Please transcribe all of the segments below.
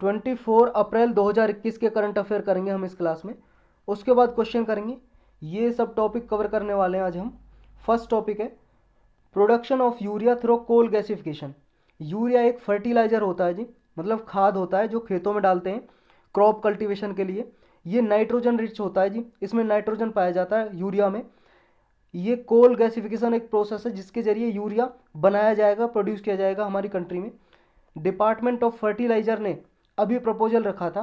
24 अप्रैल 2021 के current affair करेंगे हम इस क्लास में। उसके बाद क्वेश्चन करेंगे। ये सब टॉपिक कवर करने वाले हैं आज हम। फर्स्ट टॉपिक है production of urea through coal gasification. Urea एक फर्टिलाइजर होता है जी, मतलब खाद होता है जो खेतों में डालते हैं क्रॉप कल्टीवेशन के लिए। ये नाइट्रोजन रिच होता है जी, इसमें नाइट्रोजन पाया जाता है यूरिया में। ये कोल गैसिफिकेशन एक प्रोसेस है जिसके जरिए यूरिया बनाया जाएगा, प्रोड्यूस किया जाएगा हमारी कंट्री में। डिपार्टमेंट ऑफ फर्टिलाइजर ने अभी प्रपोजल रखा था,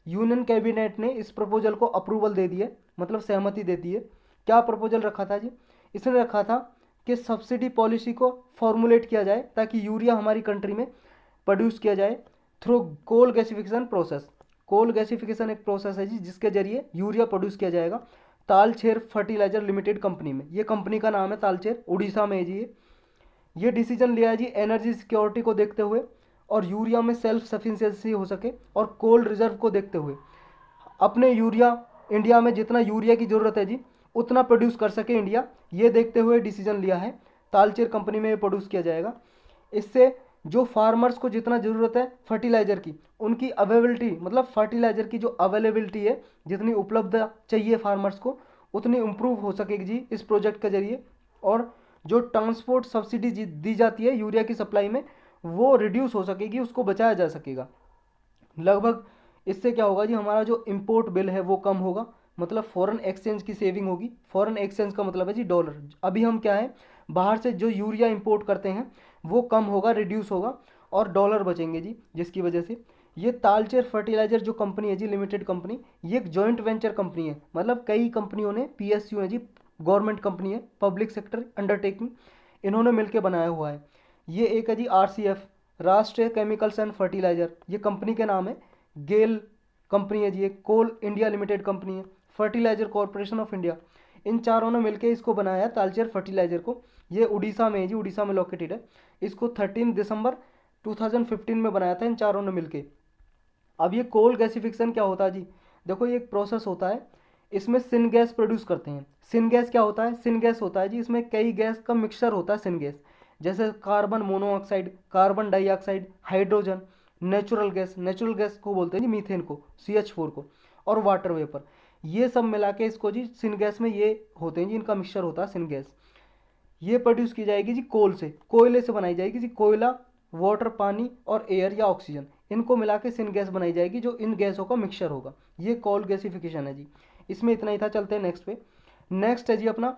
यूनियन कैबिनेट ने इस प्रपोजल को अप्रूवल दे दी है, मतलब सहमति देती है। क्या प्रपोजल रखा था जी? इसने रखा था कि सब्सिडी पॉलिसी को फॉर्मुलेट किया जाए ताकि यूरिया हमारी कंट्री में प्रोड्यूस किया जाए through coal gasification process. Coal gasification एक प्रोसेस है जी जिसके जरिए यूरिया प्रोड्यूस किया जाएगा तालचेर फर्टिलाइजर लिमिटेड कंपनी में। ये कंपनी का नाम है तालचेर, उड़ीसा में है जी। ये डिसीजन लिया है जी एनर्जी सिक्योरिटी को देखते हुए और यूरिया में सेल्फ सफिशिएंसी हो सके और कोल रिजर्व को देखते हुए अपने यूरिया इंडिया में जितना यूरिया की ज़रूरत है जी उतना प्रोड्यूस कर सके इंडिया, ये देखते हुए डिसीजन लिया है। तालचेर कंपनी में ये प्रोड्यूस किया जाएगा। इससे जो फार्मर्स को जितना ज़रूरत है फर्टिलाइज़र की, उनकी अवेलेबिलिटी, मतलब फर्टिलाइज़र की जो अवेलेबिलिटी है जितनी उपलब्ध चाहिए फार्मर्स को उतनी इम्प्रूव हो सकेगी जी इस प्रोजेक्ट के जरिए। और जो ट्रांसपोर्ट सब्सिडी दी जाती है यूरिया की सप्लाई में वो रिड्यूस हो सकेगी, उसको बचाया जा सकेगा लगभग। इससे क्या होगा जी, हमारा जो इम्पोर्ट बिल है वो कम होगा, मतलब फॉरेन एक्सचेंज की सेविंग होगी। फॉरेन एक्सचेंज का मतलब है जी डॉलर। अभी हम क्या है बाहर से जो यूरिया इंपोर्ट करते हैं वो कम होगा, रिड्यूस होगा और डॉलर बचेंगे जी, जिसकी वजह से ये तालचेर फर्टिलाइजर जो कंपनी है जी लिमिटेड कंपनी, ये एक जॉइंट वेंचर कंपनी है। मतलब कई कंपनियों ने पीएसयू है जी, गवर्नमेंट कंपनी है, पब्लिक सेक्टर अंडरटेकिंग, इन्होंने मिलकर बनाया हुआ है। ये एक है जी आरसीएफ, राष्ट्रीय केमिकल्स एंड फर्टिलाइजर, ये कंपनी के नाम है। गेल कंपनी है जी, एक कोल इंडिया लिमिटेड कंपनी है, फर्टिलाइजर कॉरपोरेशन ऑफ इंडिया, इन चारों ने मिलकर इसको बनाया है तालचेर फर्टिलाइजर को। ये उड़ीसा में है जी, उड़ीसा में लोकेटेड है। इसको 13 दिसंबर 2015 में बनाया था इन चारों ने मिलके। अब ये कोल गैसिफिकेशन क्या होता है जी, देखो ये एक प्रोसेस होता है, इसमें सिन गैस प्रोड्यूस करते हैं। सिन गैस क्या होता है? सिन गैस होता है जी इसमें कई गैस का मिक्सचर होता है सिन गैस, जैसे carbon monoxide, carbon dioxide, hydrogen, natural gas, natural gas को बोलते हैं जी मीथेन को, CH4 को, और वाटर वेपर। ये सब मिला के इसको जी सिन गैस में ये होते हैं जी, इनका मिक्सचर होता है सिन गैस। ये प्रोड्यूस की जाएगी जी कोल से, कोयले से बनाई जाएगी जी। कोयला, वाटर, पानी और एयर या ऑक्सीजन, इनको मिला के सिन गैस बनाई जाएगी जो इन गैसों का मिक्सचर होगा। ये कोल गैसिफिकेशन है जी। इसमें इतना ही था, चलते हैं नेक्स्ट पे। नेक्स्ट है जी अपना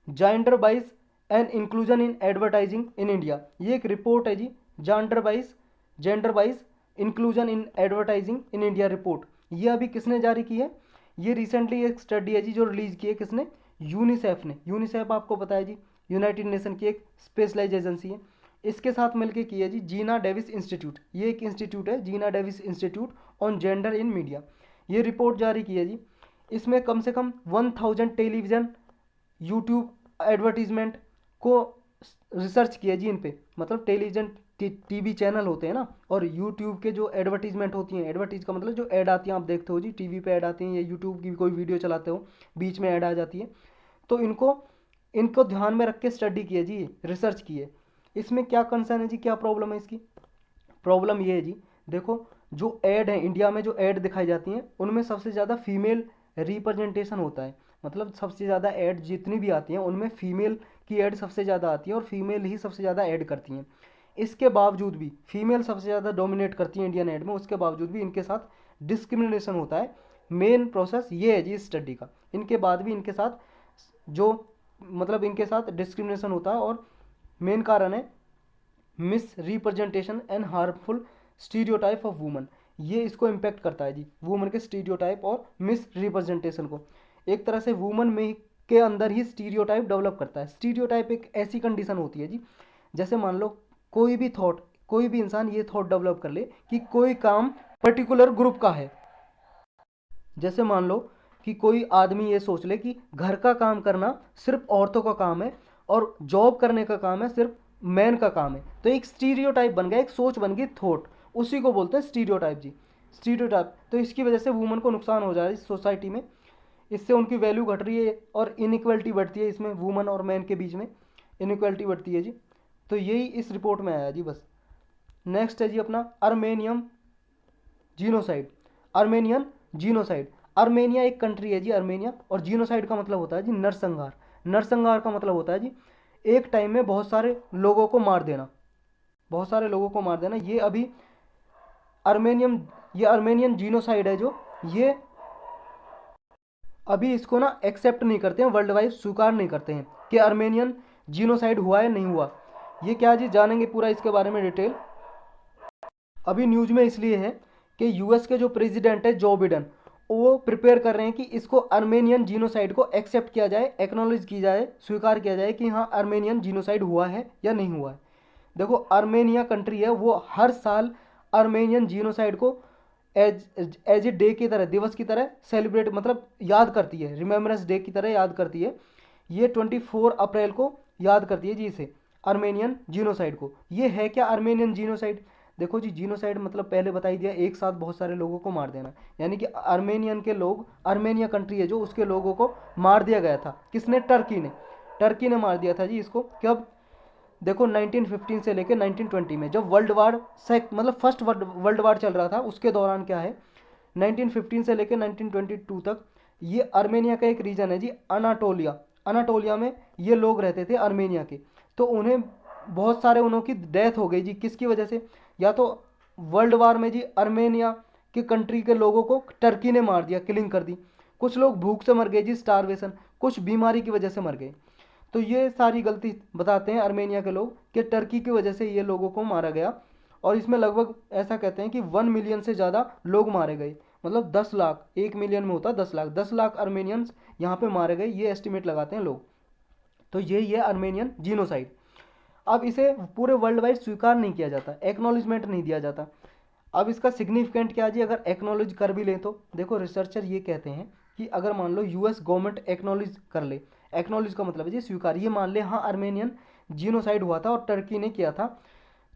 gender wise and inclusion in advertising in India. ये एक रिपोर्ट है जी, gender wise inclusion in advertising in India report. ये अभी किसने जारी की है? ये रिसेंटली एक स्टडी है जी जो रिलीज की है, किसने? यूनिसेफ ने। यूनिसेफ आपको पता है जी यूनाइटेड नेशन की एक स्पेशलाइज एजेंसी है। इसके साथ मिलकर की है जी जीना डेविस इंस्टीट्यूट, ये एक इंस्टीट्यूट है Geena Davis institute on gender in media. ये रिपोर्ट जारी की है जी। इसमें कम से कम 1000 टेलीविज़न, यूट्यूब एडवर्टीजमेंट को रिसर्च किया जी इन पे, मतलब टेलीविज़न टीवी चैनल होते हैं ना, और यूट्यूब के जो एडवर्टीजमेंट होती हैं, एडवर्टीज का मतलब जो ऐड आती हैं, आप देखते हो जी टीवी पे ऐड आती हैं, या यूट्यूब की कोई वीडियो चलाते हो बीच में ऐड आ जाती है, तो इनको इनको ध्यान में रख के स्टडी की है जी, रिसर्च की है। इसमें क्या कंसर्न है जी, क्या प्रॉब्लम है इसकी? प्रॉब्लम ये है जी, देखो जो ऐड है इंडिया में, जो ऐड दिखाई जाती हैं उनमें सबसे ज़्यादा फीमेल रिप्रेजेंटेशन होता है। मतलब सबसे ज़्यादा ऐड जितनी भी आती हैं उनमें फीमेल की ऐड सबसे ज़्यादा आती है और फीमेल ही सबसे ज़्यादा ऐड करती हैं। इसके बावजूद भी फीमेल सबसे ज़्यादा डोमिनेट करती हैं इंडियन ऐड में, उसके बावजूद भी इनके साथ डिस्क्रिमिनेशन होता है। मेन प्रोसेस ये है जी इस स्टडी का, इनके बाद भी इनके साथ जो मतलब इनके साथ डिस्क्रिमिनेशन होता है, और मेन कारण है miss representation and harmful stereotype of woman. ये इसको इम्पेक्ट करता है जी, वुमन के स्टीरियोटाइप और मिस रिप्रेजेंटेशन को। एक तरह से वुमन में के अंदर ही स्टीरियोटाइप डेवलप करता है। स्टीरियोटाइप एक ऐसी कंडीशन होती है जी, जैसे मान लो कोई भी थॉट, कोई भी इंसान ये थॉट डेवलप कर ले कि कोई काम पर्टिकुलर ग्रुप का है। जैसे मान लो कि कोई आदमी ये सोच ले कि घर का काम करना सिर्फ औरतों का काम है और जॉब करने का काम है सिर्फ मैन का काम है, तो एक स्टीरियोटाइप बन गया, एक सोच बन गई, थॉट, उसी को बोलते हैं स्टीरियोटाइप जी, स्टीरियोटाइप। तो इसकी वजह से वुमन को नुकसान हो जा रहा है इस सोसाइटी में, इससे उनकी वैल्यू घट रही है और इनइक्वलिटी बढ़ती है, इसमें वुमन और मैन के बीच में इनइक्वलिटी बढ़ती है जी। तो यही इस रिपोर्ट में आया जी बस। नेक्स्ट है जी अपना अर्मेनियम जीनोसाइड, आर्मेनियन जीनोसाइड। आर्मेनिया एक कंट्री है जी, आर्मेनिया, और जीनोसाइड का मतलब होता है जी नरसंहार। नरसंहार का मतलब होता है जी एक टाइम में बहुत सारे लोगों को मार देना, बहुत सारे लोगों को मार देना। ये अभी आर्मेनियन जीनोसाइड है जो, ये अभी इसको ना एक्सेप्ट नहीं करते हैं, वर्ल्ड वाइड स्वीकार नहीं करते हैं कि आर्मेनियन जीनोसाइड हुआ है नहीं हुआ। ये क्या जी, जानेंगे पूरा इसके बारे में डिटेल। अभी न्यूज़ में इसलिए है कि यूएस के जो प्रेसिडेंट है जो बिडेन, वो प्रिपेयर कर रहे हैं कि इसको आर्मेनियन जीनोसाइड को एक्सेप्ट किया जाए, एक्नॉलेज की जाए, स्वीकार किया जाए कि हाँ आर्मेनियन जीनोसाइड हुआ है या नहीं हुआ है। देखो आर्मेनिया कंट्री है, वो हर साल आर्मेनियन जीनोसाइड को एज ए डे की तरह, दिवस की तरह सेलिब्रेट, मतलब याद करती है, रिमेम्बरेंस डे की तरह याद करती है। ये 24 अप्रैल को याद करती है जी इसे, आर्मेनियन जीनोसाइड को। ये है क्या आर्मेनियन जीनोसाइड? देखो जी, जीनोसाइड मतलब पहले बता ही दिया, एक साथ बहुत सारे लोगों को मार देना, यानी कि आर्मेनियन के लोग, आर्मेनिया कंट्री है जो, उसके लोगों को मार दिया गया था। किसने? टर्की ने। टर्की ने मार दिया था जी इसको। कब? देखो 1915 से लेकर 1920 में, जब वर्ल्ड वार मतलब फर्स्ट वर्ल्ड वार चल रहा था, उसके दौरान क्या है, 1915 से लेकर 1922 तक ये आर्मेनिया का एक रीजन है जी, अनाटोलिया। अनाटोलिया में ये लोग रहते थे आर्मेनिया के। तो उन्हें बहुत सारे उनकी डेथ हो गई जी, किसकी वजह से? या तो वर्ल्ड वार में जी आर्मेनिया के कंट्री के लोगों को टर्की ने मार दिया, किलिंग कर दी। कुछ लोग भूख से मर गए जी, स्टारवेशन, कुछ बीमारी की वजह से मर गए। तो ये सारी गलती बताते हैं आर्मेनिया के लोग कि टर्की की वजह से ये लोगों को मारा गया। और इसमें लगभग ऐसा कहते हैं कि 1 मिलियन से ज़्यादा लोग मारे गए, मतलब 10 लाख, 1 मिलियन में होता 10 लाख, 10 लाख आर्मेनियंस यहाँ पे मारे गए, ये एस्टिमेट लगाते हैं लोग। तो ये आर्मेनियन जीनोसाइड। अब इसे पूरे वर्ल्ड वाइड स्वीकार नहीं किया जाता, एक्नॉलेजमेंट नहीं दिया जाता। अब इसका सिग्निफिकेंट क्या जी, अगर एक्नॉलेज कर भी लें तो देखो रिसर्चर ये कहते हैं कि अगर मान लो यूएस गवर्नमेंट एक्नॉलेज कर ले, एक्नॉलेज का मतलब है जी स्वीकार, ये मान ले हाँ आर्मेनियन जीनोसाइड हुआ था और टर्की ने किया था,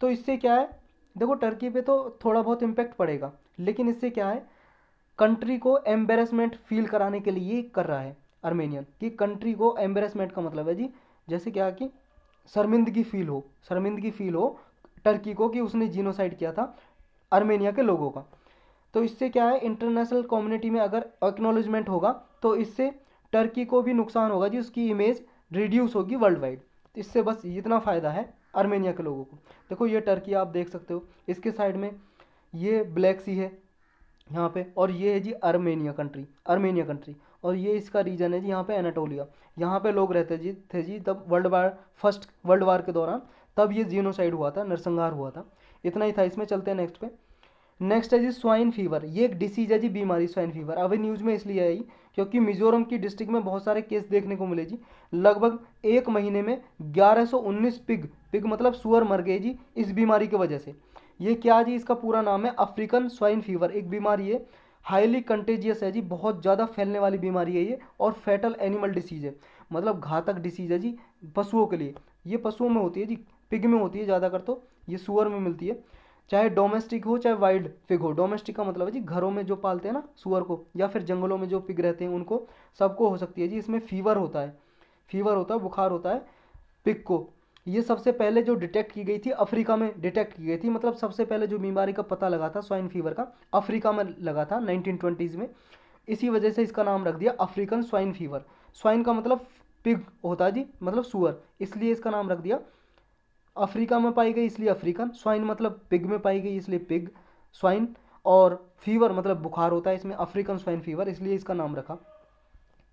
तो इससे क्या है, देखो टर्की पे तो थोड़ा बहुत इम्पैक्ट पड़ेगा, लेकिन इससे क्या है, कंट्री को एम्बेरसमेंट फील कराने के लिए ये कर रहा है आर्मेनियन, कि कंट्री को एम्बेरसमेंट का मतलब है जी, जैसे क्या कि शर्मिंदगी फील हो, शर्मिंदगी फील हो टर्की को कि उसने जीनोसाइड किया था आर्मेनिया के लोगों का। तो इससे क्या है, इंटरनेशनल कम्युनिटी में अगर एक्नॉलेजमेंट होगा तो इससे टर्की को भी नुकसान होगा जी, उसकी इमेज रिड्यूस होगी वर्ल्ड वाइड। इससे बस इतना फ़ायदा है आर्मेनिया के लोगों को। देखो ये टर्की आप देख सकते हो, इसके साइड में ये ब्लैक सी है यहाँ पे, और ये है जी आर्मेनिया कंट्री, आर्मेनिया कंट्री, और ये इसका रीजन है जी यहाँ पे एनाटोलिया। यहाँ पे लोग रहते जी थे जी तब फर्स्ट वर्ल्ड वार के दौरान, तब ये जीनोसाइड हुआ था, नरसंहार हुआ था। इतना ही था इसमें। चलते हैं नेक्स्ट पे। नेक्स्ट है जी स्वाइन फीवर। ये एक डिसीज है जी, बीमारी स्वाइन फीवर। अभी न्यूज़ में इसलिए आई क्योंकि मिजोरम की डिस्ट्रिक्ट में बहुत सारे केस देखने को मिले जी। लगभग एक महीने में 1119 पिग, पिग मतलब सुअर, मर गए जी इस बीमारी की वजह से। ये क्या जी, इसका पूरा नाम है अफ्रीकन स्वाइन फीवर, एक बीमारी है, हाईली कंटेजियस है जी, बहुत ज़्यादा फैलने वाली बीमारी है ये, और फैटल एनिमल डिसीज है, मतलब घातक डिसीज है जी पशुओं के लिए। ये पशुओं में होती है जी, पिग में होती है ज़्यादातर, तो ये सुअर में मिलती है, चाहे डोमेस्टिक हो चाहे वाइल्ड पिग हो। डोमेस्टिक का मतलब है जी घरों में जो पालते हैं ना सुअर को, या फिर जंगलों में जो पिग रहते हैं उनको, सबको हो सकती है जी। इसमें फीवर होता है, फीवर होता है, बुखार होता है पिग को। ये सबसे पहले जो डिटेक्ट की गई थी अफ्रीका में डिटेक्ट की गई थी, मतलब सबसे पहले जो बीमारी का पता लगा था स्वाइन फीवर का, अफ्रीका में लगा था 1920s में। इसी वजह से इसका नाम रख दिया अफ्रीकन स्वाइन फीवर। स्वाइन का मतलब पिग होता है जी, मतलब सुअर, इसलिए इसका नाम रख दिया। अफ्रीका में पाई गई इसलिए अफ्रीकन, स्वाइन मतलब पिग में पाई गई इसलिए पिग स्वाइन, और फीवर मतलब बुखार होता है इसमें, अफ्रीकन स्वाइन फीवर, इसलिए इसका नाम रखा।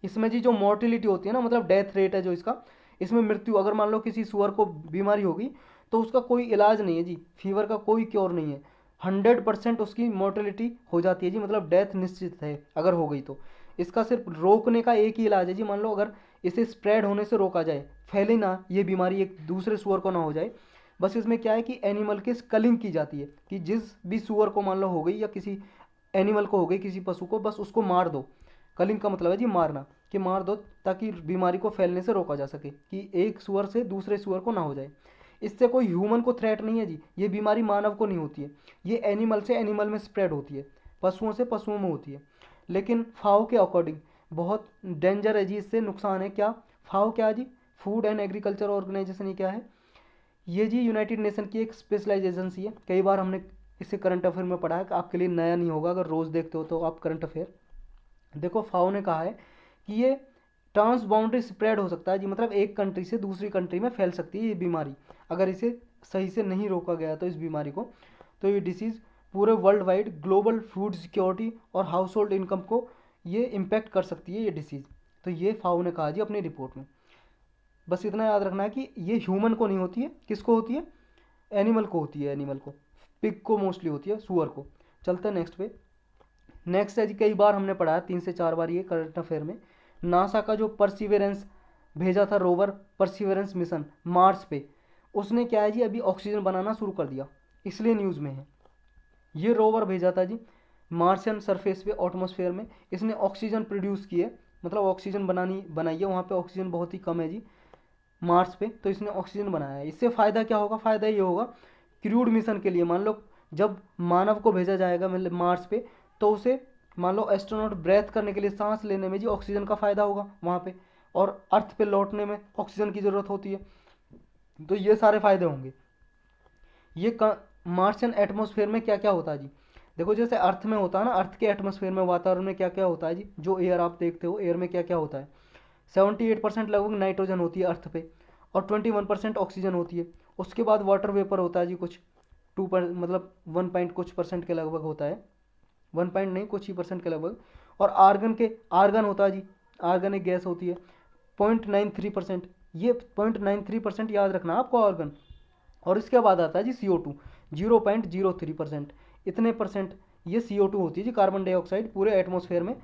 इसमें जी जो मोर्टिलिटी होती है ना, मतलब डेथ रेट है जो इसका, इसमें मृत्यु, अगर मान लो किसी सुअर को बीमारी होगी तो उसका कोई इलाज नहीं है जी, फीवर का कोई क्योर नहीं है, 100% उसकी मोर्टिलिटी हो जाती है जी, मतलब डेथ निश्चित है अगर हो गई तो। इसका सिर्फ रोकने का एक ही इलाज है जी, मान लो अगर इसे स्प्रेड होने से रोका जाए, फैले ना ये बीमारी, एक दूसरे सुअर को ना हो जाए, बस इसमें क्या है कि एनिमल की स्कलिंग की जाती है, कि जिस भी सुअर को मान लो हो गई या किसी एनिमल को हो गई, किसी पशु को, बस उसको मार दो। कलिंग का मतलब है जी मारना, कि मार दो ताकि बीमारी को फैलने से रोका जा सके, कि एक सुअर से दूसरे सुअर को ना हो जाए। इससे कोई ह्यूमन को थ्रेट नहीं है जी, ये बीमारी मानव को नहीं होती है, ये एनिमल से एनिमल में स्प्रेड होती है, पशुओं से पशुओं में होती है। लेकिन फाओ के अकॉर्डिंग बहुत डेंजर है जी, इससे नुकसान है। क्या फाओ क्या है जी, फूड एंड एग्रीकल्चर ऑर्गेनाइजेशन, ये क्या है, ये जी यूनाइटेड नेशन की एक स्पेशलाइज एजेंसी है, कई बार हमने इसे करंट अफेयर में पढ़ा है, कि आपके लिए नया नहीं होगा अगर रोज़ देखते हो तो आप करंट अफेयर। देखो फाओ ने कहा है कि ये ट्रांस बाउंड्री स्प्रेड हो सकता है जी, मतलब एक कंट्री से दूसरी कंट्री में फैल सकती है ये बीमारी, अगर इसे सही से नहीं रोका गया तो इस बीमारी को, तो ये डिसीज़ पूरे world wide global food security और हाउस होल्ड इनकम को ये इम्पेक्ट कर सकती है ये डिसीज़। तो ये फाओ ने कहा जी अपनी रिपोर्ट में। बस इतना याद रखना है कि ये ह्यूमन को नहीं होती है, किसको होती है, एनिमल को होती है, एनिमल को, पिग को मोस्टली होती है, सुअर को। चलते हैं नेक्स्ट पे। नेक्स्ट है जी, कई बार हमने पढ़ा है 3 से 4 बार ये करंट अफेयर में, नासा का जो परसिवरेंस भेजा था रोवर, परसिवरेंस मिशन मार्स पे, उसने क्या है जी अभी ऑक्सीजन बनाना शुरू कर दिया, इसलिए न्यूज़ में है। ये रोवर भेजा था जी मार्शियन सरफेस पे एटमॉस्फेयर में, इसने ऑक्सीजन प्रोड्यूस की है, मतलब ऑक्सीजन बनाई है, वहाँ पे ऑक्सीजन बहुत ही कम है जी मार्स पे, तो इसने ऑक्सीजन बनाया है। इससे फ़ायदा क्या होगा, फ़ायदा ये होगा क्रूड मिशन के लिए, मान लो जब मानव को भेजा जाएगा मतलब मार्स पे, तो उसे मान लो एस्ट्रोनॉट ब्रेथ करने के लिए, सांस लेने में जी ऑक्सीजन का फ़ायदा होगा वहाँ पे, और अर्थ पे लौटने में ऑक्सीजन की ज़रूरत होती है, तो ये सारे फ़ायदे होंगे। ये मार्शियन एटमॉस्फेयर में क्या क्या होता है जी, देखो जैसे अर्थ में होता है ना, अर्थ के एटमॉस्फेयर में, वातावरण में क्या क्या होता है जी, जो एयर आप देखते हो, एयर में क्या क्या होता है, 78% लगभग नाइट्रोजन होती है अर्थ पे, और 21% ऑक्सीजन होती है। उसके बाद वाटर वेपर होता है जी कुछ 2 पर मतलब 1 पॉइंट कुछ परसेंट के लगभग होता है, 1 पॉइंट नहीं कुछ ही परसेंट के लगभग। और आर्गन होता है जी, आर्गन एक गैस होती है 0.93%, ये 0.93% याद रखना आपको आर्गन। और इसके बाद आता है जी CO2 0.03%, इतने परसेंट ये CO2 होती है जी, कार्बन डाइऑक्साइड पूरे एटमॉस्फेयर में।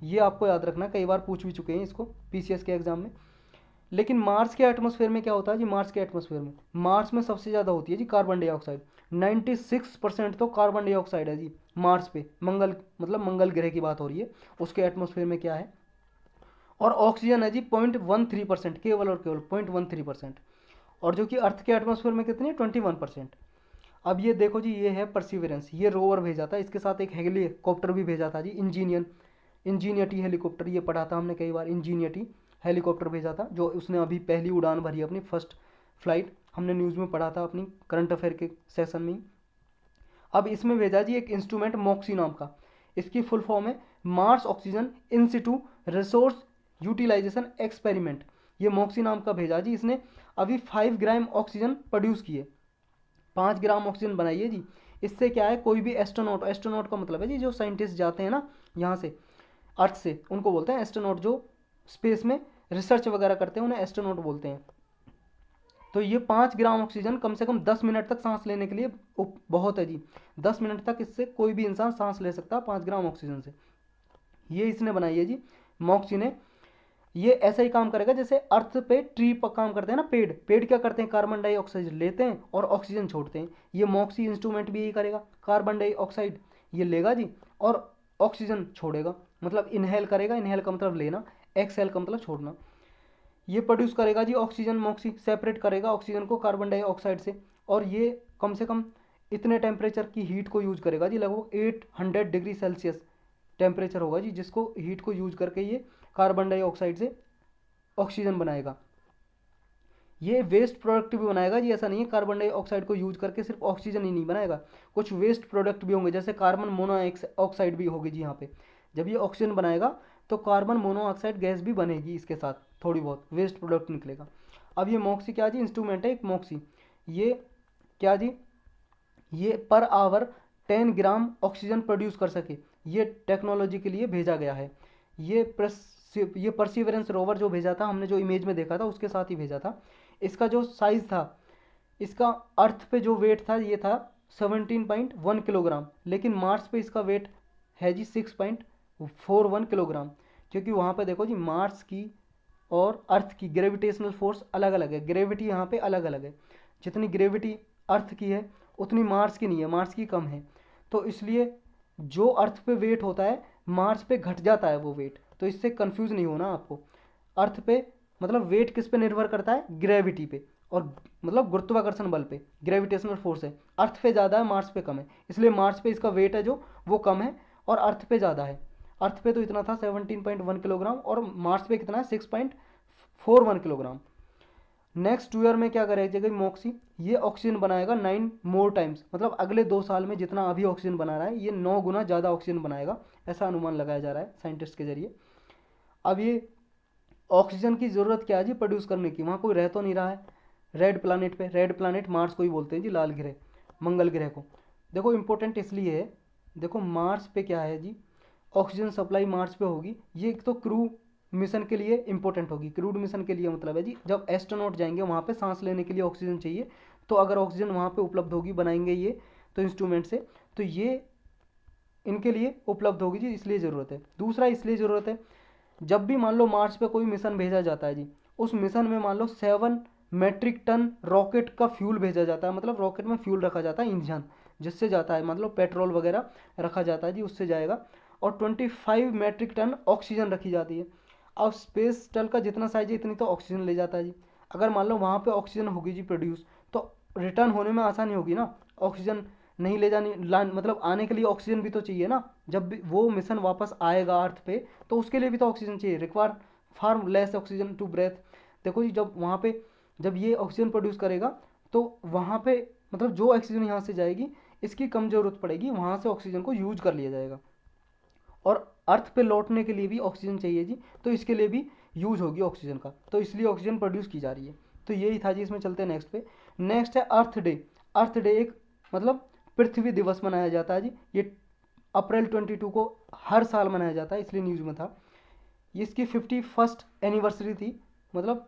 ये आपको याद रखना, कई बार पूछ भी चुके हैं इसको PCS के एग्जाम में। लेकिन मार्स के एटमॉस्फेयर में क्या होता है जी, मार्स के एटमॉस्फेयर में, मार्स में सबसे ज़्यादा होती है जी कार्बन डाइऑक्साइड, 96% तो कार्बन डाइऑक्साइड है जी मार्स पे, मंगल मतलब मंगल ग्रह की बात हो रही है, उसके एटमॉस्फेयर में क्या है। और ऑक्सीजन है जी 0.13%, केवल और केवल 0.13%, और जो कि अर्थ के एटमॉस्फेयर में कितनी है 21%। अब ये देखो जी, ये है परसिवरेंस, ये रोवर भेजा था, इसके साथ एक हेलीकॉप्टर भी भेजा था जी, इंजीनियटी हेलीकॉप्टर, ये पढ़ा था हमने कई बार, इंजीनियटी हेलीकॉप्टर भेजा था, जो उसने अभी पहली उड़ान भरी अपनी फर्स्ट फ्लाइट, हमने न्यूज़ में पढ़ा था अपनी करंट अफेयर के सेशन में ही। अब इसमें भेजा जी एक इंस्ट्रूमेंट मॉक्सी नाम का, इसकी फुल फॉर्म है Mars oxygen in situ resource utilisation experiment. ये मॉक्सी नाम का भेजा जी, इसने अभी 5 ग्राम ऑक्सीजन प्रोड्यूस किए, 5 ग्राम ऑक्सीजन बनाइए जी। इससे क्या है, कोई भी एस्ट्रोनॉट का मतलब है जी जो साइंटिस्ट जाते हैं ना यहाँ से अर्थ से, उनको बोलते हैं एस्ट्रोनॉट, जो स्पेस में रिसर्च वगैरह करते हैं उन्हें एस्ट्रोनॉट बोलते हैं। तो ये 5 ग्राम ऑक्सीजन कम से कम 10 मिनट तक सांस लेने के लिए बहुत है जी, 10 मिनट तक इससे कोई भी इंसान सांस ले सकता है 5 ग्राम ऑक्सीजन से। ये इसने बनाई है जी मॉक्सी ने। ये ऐसा ही काम करेगा जैसे अर्थ पे ट्री पर काम करते हैं ना, पेड़ क्या करते हैं, कार्बन डाइऑक्साइड लेते हैं और ऑक्सीजन छोड़ते हैं, ये मॉक्सी इंस्ट्रूमेंट भी यही करेगा, कार्बन डाइऑक्साइड ये लेगा जी और ऑक्सीजन छोड़ेगा, मतलब इनहेल करेगा, इनहेल का मतलब लेना, एक्सहेल का मतलब छोड़ना। ये प्रोड्यूस करेगा जी ऑक्सीजन, मॉक्सी सेपरेट करेगा ऑक्सीजन को कार्बन डाइऑक्साइड से, और ये कम से कम इतने टेम्परेचर की हीट को यूज करेगा जी, लगभग 800 डिग्री सेल्सियस टेम्परेचर होगा जी, जिसको हीट को यूज करके ये कार्बन डाइऑक्साइड से ऑक्सीजन बनाएगा। ये वेस्ट प्रोडक्ट भी बनाएगा जी, ऐसा नहीं है कार्बन डाइऑक्साइड को यूज करके सिर्फ ऑक्सीजन ही नहीं बनाएगा, कुछ वेस्ट प्रोडक्ट भी होंगे, जैसे कार्बन मोनोऑक्साइड भी होगी जी यहाँ पे। जब ये ऑक्सीजन बनाएगा तो कार्बन मोनोऑक्साइड गैस भी बनेगी इसके साथ, थोड़ी बहुत वेस्ट प्रोडक्ट निकलेगा। अब ये मॉक्सी क्या जी, इंस्ट्रूमेंट है एक मॉक्सी, ये क्या जी, ये per hour 10 gram oxygen produce कर सके, ये टेक्नोलॉजी के लिए भेजा गया है। ये परसिवरेंस रोवर जो भेजा था हमने, जो इमेज में देखा था उसके साथ ही भेजा था। इसका जो साइज़ था, इसका अर्थ पे जो वेट था ये था 17.1 किलोग्राम, लेकिन मार्स पे इसका वेट है जी 6.41 किलोग्राम, क्योंकि वहाँ पे देखो जी मार्स की और अर्थ की ग्रेविटेशनल फोर्स अलग अलग है, ग्रेविटी यहाँ पे अलग अलग है, जितनी ग्रेविटी अर्थ की है उतनी मार्स की नहीं है, मार्स की कम है, तो इसलिए जो अर्थ पे वेट होता है मार्स पे घट जाता है वो वेट, तो इससे कंफ्यूज नहीं होना आपको। अर्थ पे मतलब वेट किस पे निर्भर करता है, ग्रेविटी पे, और मतलब गुरुत्वाकर्षण बल पे, ग्रेविटेशनल फोर्स है, अर्थ पे ज़्यादा है मार्स पे कम है, इसलिए मार्स पे इसका वेट है जो वो कम है और अर्थ पे ज़्यादा है। अर्थ पे तो इतना था 17.1 किलोग्राम और मार्स पे कितना है 6.41 किलोग्राम। नेक्स्ट 2 ईयर में क्या करेगा मॉक्सी, ये ऑक्सीजन बनाएगा 9 मोर टाइम्स, मतलब अगले 2 साल में जितना अभी ऑक्सीजन बना रहा है ये 9 गुना ज़्यादा ऑक्सीजन बनाएगा, ऐसा अनुमान लगाया जा रहा है साइंटिस्ट के जरिए। अब ये ऑक्सीजन की ज़रूरत क्या है जी प्रोड्यूस करने की, वहाँ कोई रह तो नहीं रहा है रेड प्लानट पे, रेड प्लानट मार्स को ही बोलते हैं जी, लाल ग्रह, मंगल ग्रह को। देखो इंपॉर्टेंट इसलिए है, देखो मार्स पे क्या है जी, ऑक्सीजन सप्लाई मार्स पे होगी, ये एक तो क्रू मिशन के लिए इंपॉर्टेंट होगी। क्रूड मिशन के लिए मतलब है जी जब एस्ट्रोनॉट जाएंगे वहाँ पे सांस लेने के लिए ऑक्सीजन चाहिए, तो अगर ऑक्सीजन वहाँ पे उपलब्ध होगी, बनाएंगे ये तो इंस्ट्रूमेंट से, तो ये इनके लिए उपलब्ध होगी जी, इसलिए ज़रूरत है। दूसरा इसलिए ज़रूरत है, जब भी मान लो मार्स पे कोई मिशन भेजा जाता है जी, उस मिशन में मान लो 7 मेट्रिक टन रॉकेट का फ्यूल भेजा जाता है, मतलब रॉकेट में फ्यूल रखा जाता है, ईंधन जिससे जाता है, मतलब पेट्रोल वगैरह रखा जाता है जी, उससे जाएगा। और 25 मेट्रिक टन ऑक्सीजन रखी जाती है। अब स्पेस स्टल का जितना साइज है इतनी तो ऑक्सीजन ले जाता है जी। अगर मान लो वहाँ पे ऑक्सीजन होगी जी प्रोड्यूस, तो रिटर्न होने में आसानी होगी ना, ऑक्सीजन नहीं ले जानी मतलब आने के लिए ऑक्सीजन भी तो चाहिए ना, जब भी वो मिशन वापस आएगा अर्थ पे तो उसके लिए भी तो ऑक्सीजन चाहिए, require far less oxygen to breathe. देखो जी जब वहाँ पे जब ये ऑक्सीजन प्रोड्यूस करेगा तो वहाँ पे मतलब जो ऑक्सीजन यहाँ से जाएगी इसकी कम ज़रूरत पड़ेगी, वहाँ से ऑक्सीजन को यूज कर लिया जाएगा। और अर्थ पे लौटने के लिए भी ऑक्सीजन चाहिए जी, तो इसके लिए भी यूज होगी ऑक्सीजन का, तो इसलिए ऑक्सीजन प्रोड्यूस की जा रही है। तो यही था जी, इसमें चलते हैं नेक्स्ट पे। नेक्स्ट है अर्थ डे। अर्थ डे एक मतलब पृथ्वी दिवस मनाया जाता है जी, ये अप्रैल 22 को हर साल मनाया जाता है, इसलिए न्यूज़ में था। इसकी 51st एनिवर्सरी थी, मतलब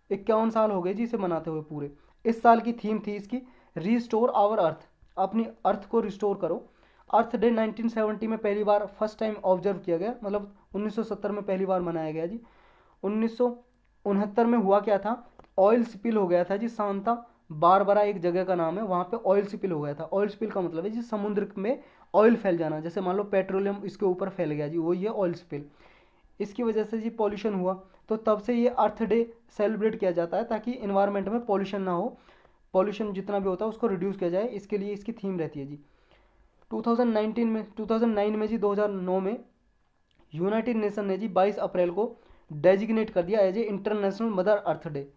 51 साल हो गए जी इसे मनाते हुए पूरे। इस साल की थीम थी इसकी रीस्टोर आवर अर्थ, अपनी अर्थ को रिस्टोर करो। अर्थ डे 1970 में पहली बार फर्स्ट टाइम ऑब्जर्व किया गया, मतलब 1970 में पहली बार मनाया गया जी। 1969 में हुआ क्या था, ऑयल स्पिल हो गया था जी, सांता बारबरा एक जगह का नाम है, वहाँ पे ऑयल स्पिल हो गया था। ऑयल स्पिल का मतलब है जी समुद्र में ऑयल फैल जाना, जैसे मान लो पेट्रोलियम इसके ऊपर फैल गया जी, वो ये ऑयल स्पिल, इसकी वजह से जी पॉल्यूशन हुआ। तो तब से ये अर्थ डे सेलिब्रेट किया जाता है ताकि इन्वायरमेंट में पॉल्यूशन ना हो, पॉल्यूशन जितना भी होता है उसको रिड्यूस किया जाए, इसके लिए इसकी थीम रहती है जी। 2009 में जी 2009 में यूनाइटेड नेशन ने जी 22 अप्रैल को डेजिग्नेट कर दिया as a International Mother Earth Day.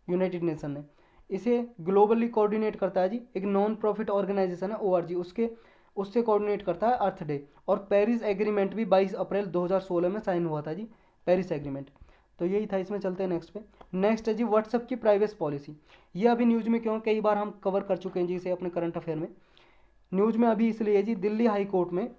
United Nation ने इसे ग्लोबली कोऑर्डिनेट करता है जी, एक नॉन प्रॉफिट ऑर्गेनाइजेशन है ORG, उससे कोऑर्डिनेट करता है अर्थ डे। और पेरिस एग्रीमेंट भी 22 अप्रैल 2016 में साइन हुआ था जी, पेरिस एग्रीमेंट। तो यही था, इसमें चलते हैं नेक्स्ट पे। नेक्स्ट है जी व्हाट्सएप की प्राइवेसी पॉलिसी। ये अभी न्यूज़ में क्यों, कई बार हम कवर कर चुके हैं जी इसे अपने करंट अफेयर में। न्यूज़ में अभी इसलिए है जी, दिल्ली हाई कोर्ट में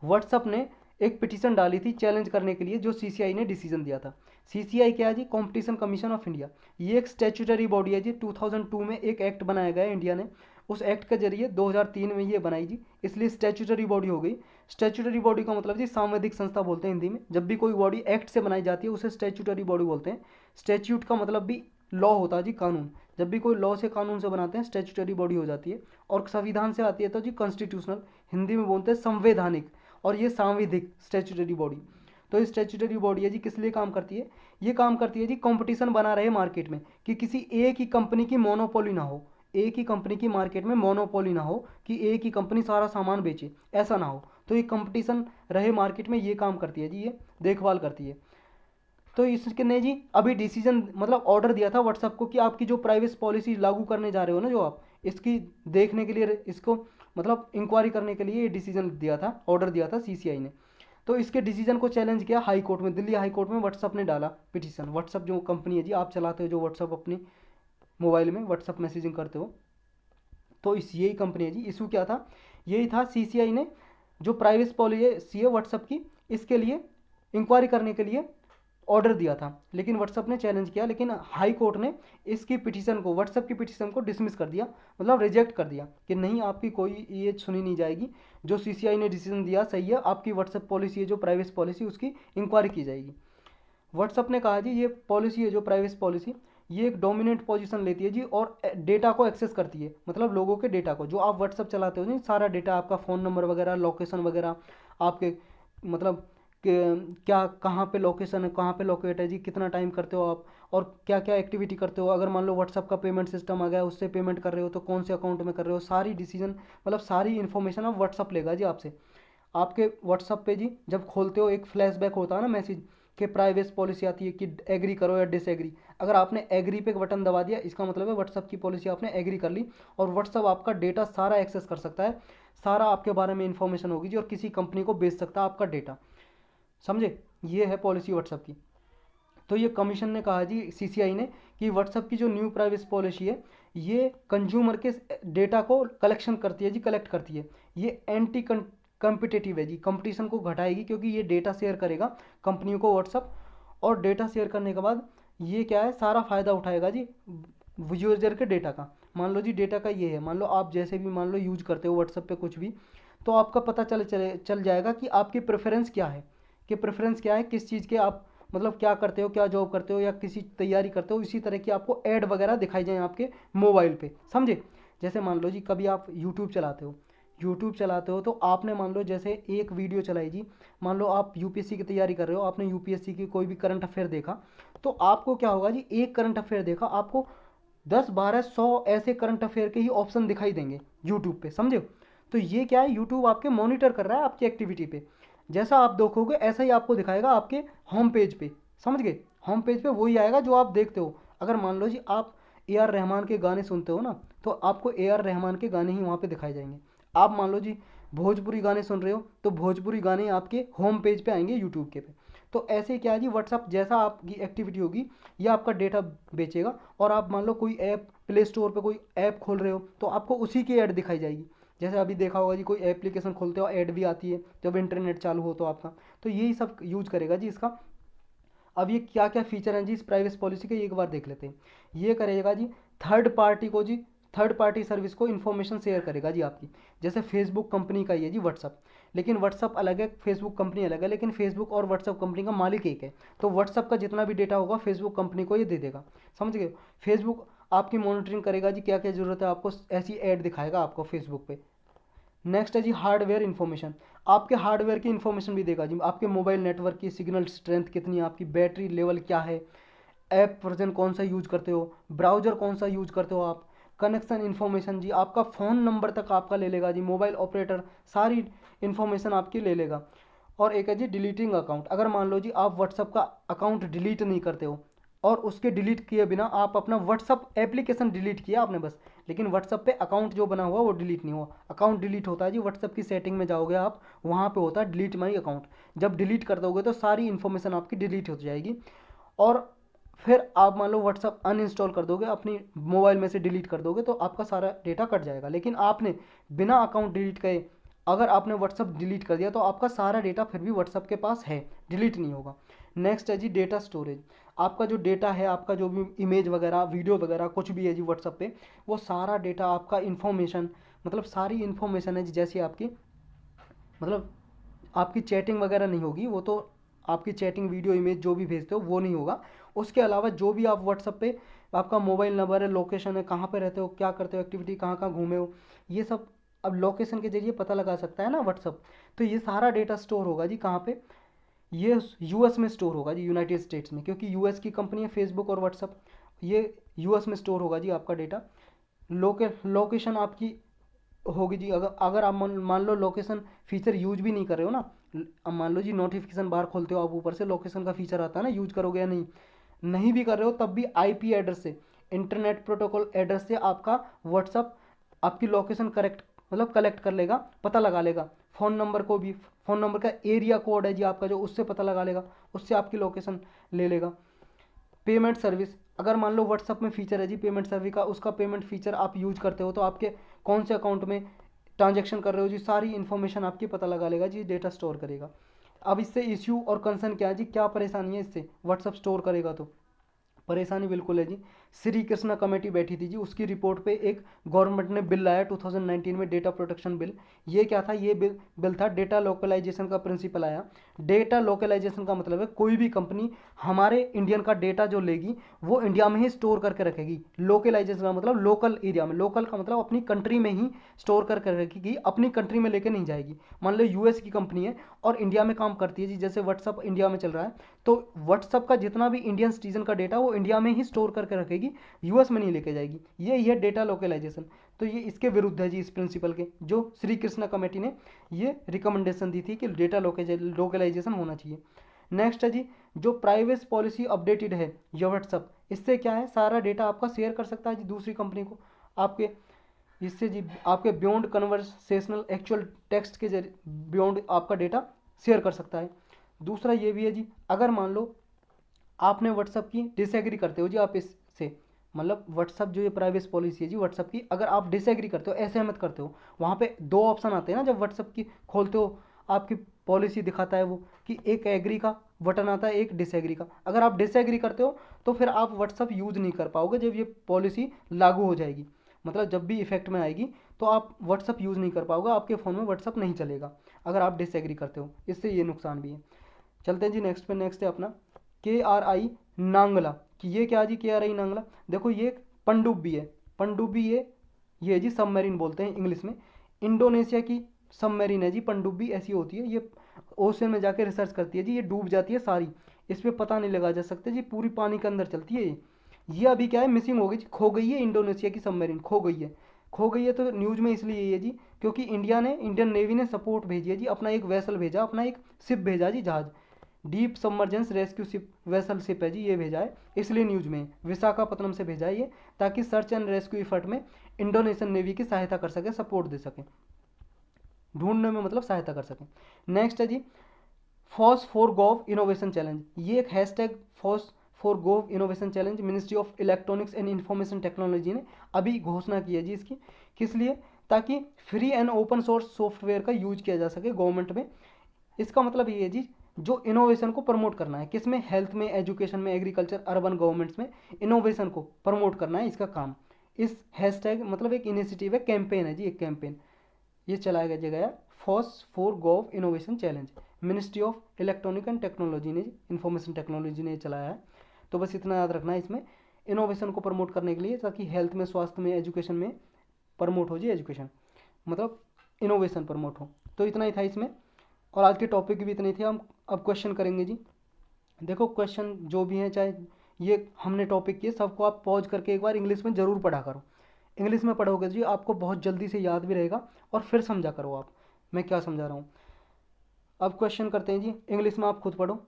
व्हाट्सएप ने एक पिटीशन डाली थी चैलेंज करने के लिए, जो CCI ने डिसीजन दिया था। CCI क्या है जी, कॉम्पिटिशन कमीशन ऑफ इंडिया। ये एक स्टैट्यूटरी बॉडी है जी, 2002 में एक एक्ट बनाया गया है इंडिया ने, उस एक्ट के जरिए 2003 में ये बनाई जी, इसलिए स्टैट्यूटरी बॉडी हो गई। स्टैट्यूटरी बॉडी का मतलब जी सांवैधिक संस्था बोलते हैं हिंदी में, जब भी कोई बॉडी एक्ट से बनाई जाती है उसे स्टैट्यूटरी बॉडी बोलते हैं। स्टैट्यूट का मतलब भी लॉ होता है जी, कानून, जब भी कोई लॉ से कानून से बनाते हैं स्टैट्यूटरी बॉडी हो जाती है। और संविधान से आती है तो जी कॉन्स्टिट्यूशनल, हिंदी में बोलते हैं संवैधानिक, और ये सांविधिक स्टैट्यूटरी बॉडी। तो ये स्टैट्यूटरी बॉडी है जी, किस लिए काम करती है, ये काम करती है जी कंपटीशन बना रहे मार्केट में, कि किसी एक ही कंपनी की मोनोपोली ना हो, एक ही कंपनी की मार्केट में मोनोपोली ना हो, कि एक ही कंपनी सारा सामान बेचे, ऐसा ना हो। तो ये कंपटीशन रहे मार्केट में, ये काम करती है जी, ये देखभाल करती है। तो इसने जी अभी डिसीजन मतलब ऑर्डर दिया था व्हाट्सएप को कि आपकी जो प्राइवेसी पॉलिसी लागू करने जा रहे हो ना जो आप, इसकी देखने के लिए, इसको मतलब इंक्वायरी करने के लिए ये डिसीजन दिया था, ऑर्डर दिया था CCI ने। तो इसके डिसीजन को चैलेंज किया हाई कोर्ट में, दिल्ली हाई कोर्ट में व्हाट्सएप ने डाला पिटीशन। व्हाट्सएप जो कंपनी है जी, आप चलाते हो जो व्हाट्सएप अपनी मोबाइल में व्हाट्सएप मैसेजिंग करते हो, तो इस यही कंपनी है जी। इशू क्या था, यही था CCI ने जो प्राइवेसी पॉलिसी है व्हाट्सएप की, इसके लिए इंक्वायरी करने के लिए ऑर्डर दिया था, लेकिन व्हाट्सएप ने चैलेंज किया, लेकिन हाई कोर्ट ने इसकी पिटीशन को, व्हाट्सएप की पिटीशन को डिसमिस कर दिया, मतलब रिजेक्ट कर दिया कि नहीं आपकी कोई ये सुनी नहीं जाएगी, जो CCI ने डिसीजन दिया सही है, आपकी व्हाट्सएप पॉलिसी है जो प्राइवेसी पॉलिसी उसकी इंक्वायरी की जाएगी। व्हाट्सएप ने कहा जी ये पॉलिसी है जो प्राइवेसी पॉलिसी, ये एक डोमिनेंट पोजीशन लेती है जी, और डेटा को एक्सेस करती है, मतलब लोगों के डेटा को, जो आप व्हाट्सएप चलाते हो जी, सारा डेटा, आपका फ़ोन नंबर वगैरह, लोकेशन वगैरह, आपके मतलब क्या कहाँ पे लोकेशन है, कहाँ पे लोकेट है जी, कितना टाइम करते हो आप, और क्या क्या एक्टिविटी करते हो। अगर मान लो व्हाट्सएप का पेमेंट सिस्टम आ गया, उससे पेमेंट कर रहे हो तो कौन से अकाउंट में कर रहे हो, सारी डिसीजन मतलब सारी इन्फॉर्मेशन आप व्हाट्सएप लेगा जी आपसे। आपके व्हाट्सएप पे जी जब खोलते हो एक फ्लैशबैक होता है ना मैसेज, कि प्राइवेसी पॉलिसी आती है कि एग्री करो या डिसएग्री। अगर आपने एग्री पे बटन दबा दिया, इसका मतलब है व्हाट्सअप की पॉलिसी आपने एग्री कर ली, और व्हाट्सअप आपका डेटा सारा एक्सेस कर सकता है, सारा आपके बारे में इंफॉर्मेशन होगी जी, और किसी कंपनी को बेच सकता है आपका डेटा। समझे, ये है पॉलिसी व्हाट्सअप की। तो ये कमीशन ने कहा जी, सीसीआई ने, कि व्हाट्सअप की जो न्यू प्राइवेसी पॉलिसी है ये कंज्यूमर के डेटा को कलेक्शन करती है जी, कलेक्ट करती है। ये एंटी कम्पिटेटिव है जी, कंपटीशन को घटाएगी, क्योंकि ये डेटा शेयर करेगा कंपनियों को व्हाट्सअप, और डेटा शेयर करने के बाद ये क्या है, सारा फ़ायदा उठाएगा जी यूजर के डेटा का। मान लो जी डेटा का ये है, मान लो आप जैसे भी मान लो यूज करते हो व्हाट्सअप पे कुछ भी, तो आपका पता चल जाएगा कि आपकी प्रेफरेंस क्या है, कि प्रेफरेंस क्या है, किस चीज़ के आप मतलब क्या करते हो, क्या जॉब करते हो या किसी तैयारी करते हो, इसी तरह की आपको ऐड वगैरह दिखाई जाए आपके मोबाइल पे। समझे, जैसे मान लो जी कभी आप यूट्यूब चलाते हो तो आपने मान लो जैसे एक वीडियो चलाई जी, मान लो आप यूपीएससी की तैयारी कर रहे हो, आपने यूपीएससी की कोई भी करंट अफेयर देखा, तो आपको क्या होगा जी, एक करंट अफेयर देखा, आपको 10 12 100 ऐसे करंट अफेयर के ही ऑप्शन दिखाई देंगे यूट्यूब पे। समझे, तो ये क्या है, यूट्यूब आपके मॉनिटर कर रहा है आपकी एक्टिविटी पे, जैसा आप देखोगे ऐसा ही आपको दिखाएगा आपके होम पेज पे। समझ गए, होम पेज पे वही आएगा जो आप देखते हो। अगर मान लो जी आप ए आर रहमान के गाने सुनते हो ना, तो आपको ए आर रहमान के गाने ही वहाँ पे दिखाए जाएंगे। आप मान लो जी भोजपुरी गाने सुन रहे हो, तो भोजपुरी गाने आपके होम पेज पे आएंगे यूट्यूब के पे। तो ऐसे क्या है जी, व्हाट्सअप जैसा आपकी एक्टिविटी होगी ये आपका डेटा बेचेगा, और आप मान लो कोई ऐप प्ले स्टोर पे कोई ऐप खोल रहे हो, तो आपको उसी की ऐड दिखाई जाएगी। जैसे अभी देखा होगा जी, कोई एप्लीकेशन खोलते हो ऐड भी आती है जब इंटरनेट चालू हो तो आपका, तो यही सब यूज करेगा जी इसका। अब ये क्या क्या फीचर हैं जी इस प्राइवेसी पॉलिसी के, एक बार देख लेते हैं। ये करेगा जी थर्ड पार्टी सर्विस को इन्फॉर्मेशन शेयर करेगा जी आपकी। जैसे फेसबुक कंपनी का ही है जी व्हाट्सअप, लेकिन व्हाट्सअप अलग है, फेसबुक कंपनी अलग है, लेकिन फेसबुक और व्हाट्सअप कंपनी का मालिक एक है। तो व्हाट्सअप का जितना भी डेटा होगा फेसबुक कंपनी को ये दे देगा। समझ गए, फेसबुक आपकी मॉनिटरिंग करेगा जी, क्या क्या जरूरत है आपको, ऐसी ऐड दिखाएगा आपको फेसबुक पे। नेक्स्ट है जी हार्डवेयर इन्फॉर्मेशन, आपके हार्डवेयर की इन्फॉर्मेशन भी देगा जी, आपके मोबाइल नेटवर्क की सिग्नल स्ट्रेंथ कितनी है, आपकी बैटरी लेवल क्या है, ऐप वर्जन कौन सा यूज करते हो, ब्राउजर कौन सा यूज करते हो आप, कनेक्शन इन्फॉर्मेशन जी, आपका फ़ोन नंबर तक आपका ले लेगा जी, मोबाइल ऑपरेटर सारी इन्फॉर्मेशन आपकी ले लेगा। और एक है जी डिलीटिंग अकाउंट, अगर मान लो जी आप व्हाट्सअप का अकाउंट डिलीट नहीं करते हो, और उसके डिलीट किए बिना आप अपना व्हाट्सअप एप्लीकेशन डिलीट किया आपने बस, लेकिन व्हाट्सअप पे अकाउंट जो बना हुआ वो डिलीट नहीं हुआ। अकाउंट डिलीट होता है जी, व्हाट्सअप की सेटिंग में जाओगे आप, वहाँ पे होता है डिलीट माई अकाउंट। जब डिलीट कर दोगे तो सारी इन्फॉर्मेशन आपकी डिलीट हो जाएगी, और फिर आप मान लो व्हाट्सअप अनइंस्टॉल कर दोगे, अपनी मोबाइल में से डिलीट कर दोगे, तो आपका सारा डेटा कट जाएगा। लेकिन आपने बिना अकाउंट डिलीट करे अगर आपने व्हाट्सअप डिलीट कर दिया, तो आपका सारा डेटा फिर भी व्हाट्सअप के पास है, डिलीट नहीं होगा। नेक्स्ट है जी डेटा स्टोरेज, आपका जो डेटा है, आपका जो भी इमेज वगैरह वीडियो वगैरह कुछ भी है जी व्हाट्सअप पे, वो सारा डेटा आपका इन्फॉर्मेशन, मतलब सारी इन्फॉर्मेशन है जी, जैसी आपकी मतलब आपकी चैटिंग वगैरह नहीं होगी, वो तो आपकी चैटिंग वीडियो इमेज जो भी भेजते हो वो नहीं होगा। उसके अलावा जो भी आप व्हाट्सअप पे आपका मोबाइल नंबर है, लोकेशन है, कहाँ पे रहते हो, क्या करते हो, एक्टिविटी कहाँ कहाँ घूमे हो, ये सब अब लोकेशन के जरिए पता लगा सकता है ना व्हाट्सअप। तो ये सारा डेटा स्टोर होगा जी कहाँ पे, ये यूएस में स्टोर होगा जी, यूनाइटेड स्टेट्स में, क्योंकि यूएस की कंपनी है फेसबुक और व्हाट्सअप, ये यूएस में स्टोर होगा जी आपका डेटा। लोकेशन आपकी होगी जी, अगर अगर आप मान लो लोकेशन फीचर यूज भी नहीं कर रहे हो ना, अब मान लो जी नोटिफिकेशन बाहर खोलते हो आप, ऊपर से लोकेशन का फीचर आता है ना, यूज करोगे या नहीं, नहीं भी कर रहे हो तब भी आईपी एड्रेस से, इंटरनेट प्रोटोकॉल एड्रेस से आपका व्हाट्सअप आपकी लोकेशन करेक्ट मतलब कलेक्ट कर लेगा, पता लगा लेगा। फ़ोन नंबर को भी, फ़ोन नंबर का एरिया कोड है जी आपका जो, उससे पता लगा लेगा, उससे आपकी लोकेशन ले लेगा। पेमेंट सर्विस, अगर मान लो व्हाट्सअप में फीचर है जी पेमेंट सर्विस का, उसका पेमेंट फीचर आप यूज करते हो, तो आपके कौन से अकाउंट में ट्रांजेक्शन कर रहे हो जी, सारी इन्फॉर्मेशन आपकी पता लगा लेगा जी, डेटा स्टोर करेगा। अब इससे इश्यू और कंसर्न क्या है जी, क्या परेशानी है इससे, व्हाट्सअप स्टोर करेगा तो परेशानी बिल्कुल है जी। श्री कृष्णा कमेटी बैठी थी जी, उसकी रिपोर्ट पे एक गवर्नमेंट ने बिल लाया 2019 में, डेटा प्रोटेक्शन बिल। ये क्या था, ये बिल था डेटा लोकलाइजेशन का प्रिंसिपल आया। डेटा लोकलाइजेशन का मतलब है कोई भी कंपनी हमारे इंडियन का डेटा जो लेगी वो इंडिया में ही स्टोर करके रखेगी। लोकलाइजेशन का मतलब लोकल एरिया में, लोकल का मतलब अपनी कंट्री में ही स्टोर करके रखेगी, अपनी कंट्री में लेके नहीं जाएगी। मान लो यूएस की कंपनी है और इंडिया में काम करती है जी, जैसे व्हाट्सअप इंडिया में चल रहा है, तो व्हाट्सअप का जितना भी इंडियन सिटीजन का डेटा वो इंडिया में ही स्टोर करके रखेगी, यूएस में नहीं लेके जाएगी। ये डेटा लोकलाइजेशन, तो ये इसके विरुद्ध है जी, इस प्रिंसिपल के, जो श्री कृष्णा कमेटी ने ये रिकमेंडेशन दी थी कि डेटा लोकलाइजेशन होना चाहिए। नेक्स्ट है जी जो प्राइवेसी पॉलिसी अपडेटेड है ये व्हाट्सअप, इससे क्या है सारा डेटा आपका शेयर कर सकता है जी दूसरी कंपनी को आपके, इससे जी आपके बियॉन्ड कन्वर्सेशनल एक्चुअल टेक्स्ट के जरिए बियॉन्ड आपका डेटा शेयर कर सकता है। दूसरा ये भी है जी अगर मान लो आपने व्हाट्सअप की डिसएग्री करते हो जी आप इससे, मतलब व्हाट्सअप जो ये प्राइवेसी पॉलिसी है जी व्हाट्सअप की, अगर आप डिसएग्री करते हो असहमत करते हो, वहाँ पे दो ऑप्शन आते हैं ना जब व्हाट्सअप की खोलते हो आपकी पॉलिसी दिखाता है वो कि एक एग्री का बटन आता है एक डिसएग्री का। अगर आप डिसएग्री करते हो तो फिर आप व्हाट्सअप यूज़ नहीं कर पाओगे जब ये पॉलिसी लागू हो जाएगी, मतलब जब भी इफेक्ट में आएगी तो आप व्हाट्सअप यूज़ नहीं कर पाओगे, आपके फ़ोन में व्हाट्सअप नहीं चलेगा अगर आप डिसएग्री करते हो, इससे ये नुकसान भी है। चलते हैं जी नेक्स्ट पे। नेक्स्ट है अपना KRI नांगला, कि ये क्या जी KRI नांगला, देखो ये एक पनडुब्बी है, पनडुब्बी ये जी सबमरीन बोलते हैं इंग्लिश में, इंडोनेशिया की सबमरीन है जी पनडुब्बी, ऐसी होती है ये ओशन में जाके रिसर्च करती है जी, ये डूब जाती है सारी, इस पर पता नहीं लगा जा सकता जी, पूरी पानी के अंदर चलती है ये अभी क्या है मिसिंग हो गई जी, खो गई है, इंडोनेशिया की सबमरीन खो गई है। खो गई है तो न्यूज़ में इसलिए ये जी क्योंकि इंडियन नेवी ने सपोर्ट भेजी है जी, अपना एक वेसल भेजा, अपना एक शिप भेजा जी, जहाज deep submergence rescue ship vessel ship है जी, ये भेजा है, इसलिए न्यूज़ में विशाखापत्तनम से भेजा है ये, ताकि सर्च एंड रेस्क्यू एफर्ट में इंडोनेशियन नेवी की सहायता कर सके, सपोर्ट दे सके, ढूंढने में मतलब सहायता कर सके। नेक्स्ट है जी FOSS for gov innovation challenge, ये एक hashtag FOSS for gov innovation challenge ministry of electronics and information technology ने अभी घोषणा की है जी इसकी, किस लिए, ताकि free and open source software का यूज किया जा सके गवर्नमेंट में। इसका मतलब ये है जी जो इनोवेशन को प्रमोट करना है, किसमें, हेल्थ में, एजुकेशन में, एग्रीकल्चर, अर्बन गवर्नमेंट्स में इनोवेशन को प्रमोट करना है, इसका काम। इस हैशटैग मतलब एक इनिशिएटिव है, कैंपेन है जी, एक कैंपेन ये चलाया गया FOSS for gov innovation challenge, ministry of electronic and technology ने, इंफॉर्मेशन टेक्नोलॉजी ने चलाया है। तो बस इतना याद रखना है इसमें, इनोवेशन को प्रमोट करने के लिए, ताकि हेल्थ में, स्वास्थ्य में, एजुकेशन में प्रमोट हो जी, एजुकेशन मतलब इनोवेशन प्रमोट हो। तो इतना ही था इसमें, और आज के टॉपिक भी इतने थे। हम अब क्वेश्चन करेंगे जी। देखो क्वेश्चन जो भी हैं, चाहे ये हमने टॉपिक किए, सबको आप पॉज करके एक बार इंग्लिश में ज़रूर पढ़ा करो, इंग्लिश में पढ़ोगे जी आपको बहुत जल्दी से याद भी रहेगा, और फिर समझा करो आप मैं क्या समझा रहा हूँ। अब क्वेश्चन करते हैं जी, इंग्लिश में आप खुद पढ़ो।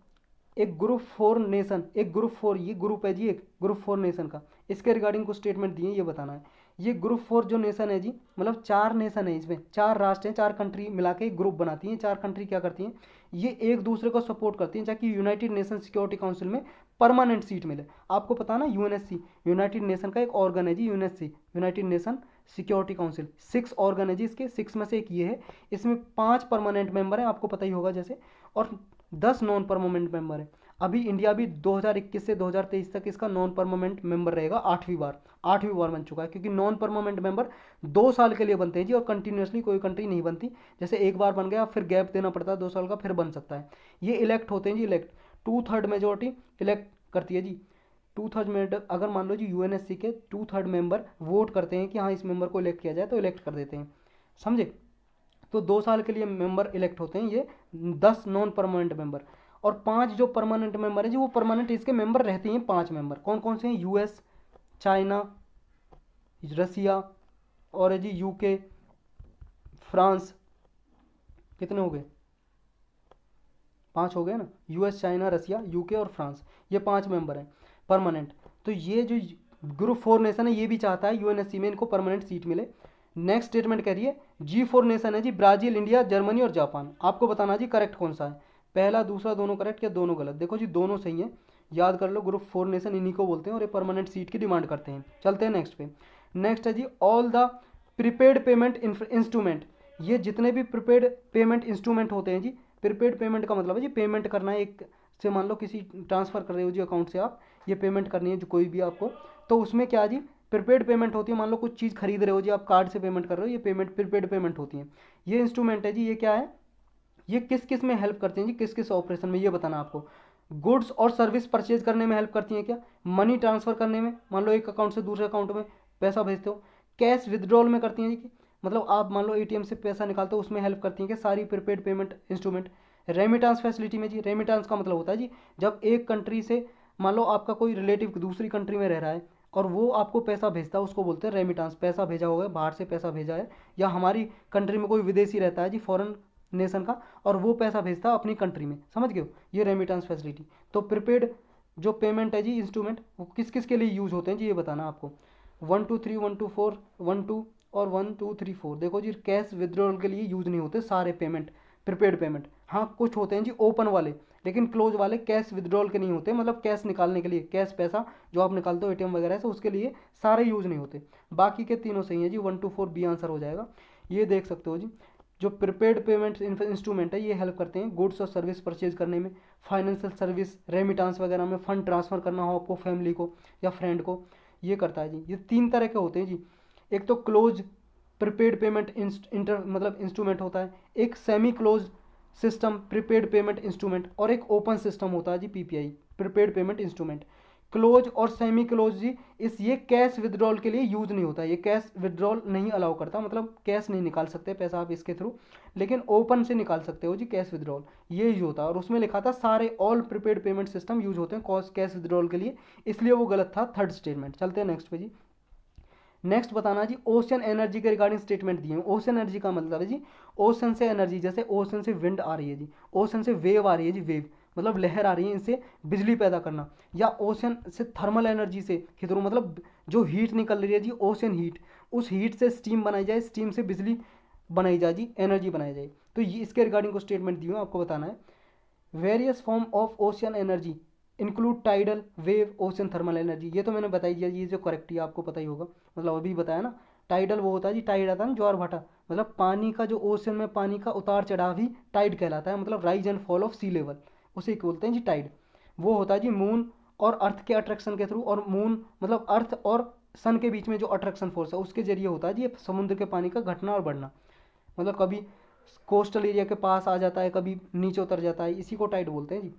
एक ग्रुप फॉर नेशन, एक ग्रुप फॉर, ये ग्रुप है जी एक ग्रुप फॉर नेशन का, इसके रिगार्डिंग कुछ स्टेटमेंट दिए, ये बताना है। ये ग्रुप फॉर जो नेशन है जी, मतलब 4 नेशन है, इसमें 4 राष्ट्र हैं, 4 कंट्री मिला के एक ग्रुप बनाती हैं। 4 कंट्री क्या करती हैं, ये एक दूसरे को सपोर्ट करती हैं ताकि यूनाइटेड नेशन सिक्योरिटी काउंसिल में परमानेंट सीट मिले। आपको पता ना यूएनएससी यूनाइटेड नेशन का एक ऑर्गन है जी, UNSC United nation security council, 6 organ है जी इसके, 6 में से एक ये है। इसमें 5 परमानेंट मेंबर हैं, आपको पता ही होगा जैसे, और 10 नॉन परमानेंट मेंबर है। अभी इंडिया भी 2021 से 2023 तक इसका नॉन परमानेंट मेंबर रहेगा, 8वीं बार बन चुका है, क्योंकि नॉन परमानेंट मेंबर 2 साल के लिए बनते हैं जी, और कंटिन्यूसली कोई कंट्री नहीं बनती, जैसे एक बार बन गया फिर गैप देना पड़ता है 2 साल का, फिर बन सकता है। ये इलेक्ट होते हैं जी, इलेक्ट 2/3 मेजोरिटी इलेक्ट करती है जी, 2/3 में, अगर मान लो जी यूएनएससी के 2/3 मेंबर वोट करते हैं कि हाँ इस मेंबर को इलेक्ट किया जाए, तो इलेक्ट कर देते हैं, समझे। तो 2 साल के लिए मेंबर इलेक्ट होते हैं ये, 10 नॉन परमानेंट मेंबर, और 5 जो परमानेंट मेंबर है जी, वो परमानेंट इसके मेंबर रहते हैं। 5 मेंबर कौन कौन से हैं, यूएस, चाइना, रसिया, और है जी यूके, फ्रांस, कितने हो गए, 5 हो गए ना, यूएस, चाइना, रसिया, यूके और फ्रांस, ये 5 मेंबर हैं परमानेंट। तो ये जो ग्रुप 4 नेशन है ये भी चाहता है यूएनएससी में इनको परमानेंट सीट मिले। नेक्स्ट स्टेटमेंट कह रही है G4 नेशन है जी, ब्राज़ील, इंडिया, जर्मनी और जापान। आपको बताना जी करेक्ट कौन सा है, पहला दूसरा दोनों करेक्ट या दोनों गलत। देखो जी दोनों सही हैं, याद कर लो, ग्रुप 4 नेशन इन्हीं को बोलते हैं, और ये परमानेंट सीट की डिमांड करते हैं। चलते हैं नेक्स्ट पे। नेक्स्ट है जी all the prepaid payment instrument, ये जितने भी प्रीपेड पेमेंट इंस्ट्रूमेंट होते हैं जी, प्रीपेड पेमेंट का मतलब है जी पेमेंट करना है, एक से मान लो किसी ट्रांसफ़र कर रहे हो जी अकाउंट से आप, ये पेमेंट करनी है जो कोई भी आपको, तो उसमें क्या जी प्रीपेड पेमेंट होती है। मान लो कुछ चीज़ खरीद रहे हो जी आप, कार्ड से पेमेंट कर रहे हो, ये पेमेंट प्रीपेड पेमेंट होती है। ये इंस्ट्रूमेंट है जी, ये क्या है, ये किस किस में हेल्प करते हैं जी, किस किस ऑपरेशन में, ये बताना आपको। गुड्स और सर्विस परचेज करने में हेल्प करती हैं क्या, मनी ट्रांसफ़र करने में, मान लो एक अकाउंट से दूसरे अकाउंट में पैसा भेजते हो, कैश विदड्रॉल में करती हैं जी, मतलब आप मान लो एटीएम से पैसा निकालते हो, उसमें हेल्प करती हैं क्या, सारी prepaid payment instrument. Remittance facility में जी, रेमिटांस का मतलब होता है जी जब एक कंट्री से मान लो आपका कोई रिलेटिव दूसरी कंट्री में रह रहा है और वो आपको पैसा भेजता है, उसको बोलते हैं रेमिटांस। पैसा भेजा होगा, बाहर से पैसा भेजा है, या हमारी कंट्री में कोई विदेशी रहता है जी, फॉरेन नेशन का, और वो पैसा भेजता है अपनी कंट्री में, समझ गए हो, ये रेमिटेंस फैसिलिटी। तो प्रीपेड जो पेमेंट है जी इंस्ट्रूमेंट, वो किस किस के लिए यूज़ होते हैं जी, ये बताना आपको। 1 2 3 1 2 4 1 2 और 1 2 3 4, देखो जी कैश विद्रॉल के लिए यूज़ नहीं होते सारे पेमेंट, प्रीपेड पेमेंट। हाँ कुछ होते हैं जी ओपन वाले, लेकिन क्लोज वाले कैश विद्रॉल के नहीं होते, मतलब कैश निकालने के लिए, कैश पैसा जो आप निकालते हो एटीएम वगैरह से, उसके लिए सारे यूज़ नहीं होते। बाकी के तीनों सही है जी, 1 2 4 बी आंसर हो जाएगा। ये देख सकते हो जी, जो प्रीपेड पेमेंट इंस्ट्रूमेंट है ये हेल्प करते हैं गुड्स और सर्विस परचेज करने में, फाइनेंशियल सर्विस, रेमिटांस वगैरह में, फंड ट्रांसफ़र करना हो आपको फैमिली को या फ्रेंड को, ये करता है जी। ये तीन तरह के होते हैं जी, एक तो क्लोज प्रीपेड पेमेंट मतलब इंस्ट्रूमेंट होता है, एक semi close system prepaid payment instrument, और एक ओपन सिस्टम होता है जी PPI prepaid payment instrument. Close और सेमी क्लोज जी ये कैश विड्रॉल के लिए यूज नहीं होता, ये कैश विड्रॉल नहीं अलाउ करता, मतलब कैश नहीं निकाल सकते पैसा आप इसके थ्रू, लेकिन ओपन से निकाल सकते हो जी कैश विड्रॉल, ये यूज होता है। और उसमें लिखा था सारे all prepaid payment system use होते हैं कैश विड्रॉल के लिए, इसलिए वो गलत था थर्ड स्टेटमेंट। चलते हैं नेक्स्ट पे जी। नेक्स्ट बताना जी, ओशन एनर्जी के रिगार्डिंग स्टेटमेंट दिए हैं। ओशन एनर्जी का मतलब है जी ओशन से एनर्जी, जैसे ओशन से विंड आ रही है जी, ओशन से वेव आ रही है जी, वेव मतलब लहर आ रही है, इनसे बिजली पैदा करना, या ओशन से थर्मल एनर्जी से के थ्रू, मतलब जो हीट निकल रही है जी ओशन हीट, उस हीट से स्टीम बनाई जाए, स्टीम से बिजली बनाई जाए जी, एनर्जी बनाई जाए। तो ये इसके रिगार्डिंग को स्टेटमेंट दिए आपको बताना है। Various form of ocean energy include tidal, wave, ocean thermal energy, ये तो मैंने बताई दिया, ये जो करेक्ट है आपको पता ही होगा, मतलब अभी बताया ना। टाइडल वो होता है जी, टाइड आता है ना ज्वार भाटा, मतलब पानी का जो ओशन में पानी का उतार चढ़ाव ही टाइड कहलाता है, मतलब rise and fall of sea level, उसे बोलते हैं जी टाइड। वो होता है जी मून और अर्थ के अट्रैक्शन के थ्रू, और मून मतलब अर्थ और सन के बीच में जो अट्रैक्शन फोर्स है उसके जरिए होता है जी ये समुद्र के पानी का घटना और बढ़ना, मतलब कभी कोस्टल एरिया के पास आ जाता है, कभी नीचे उतर जाता है, इसी को टाइड बोलते हैं जी।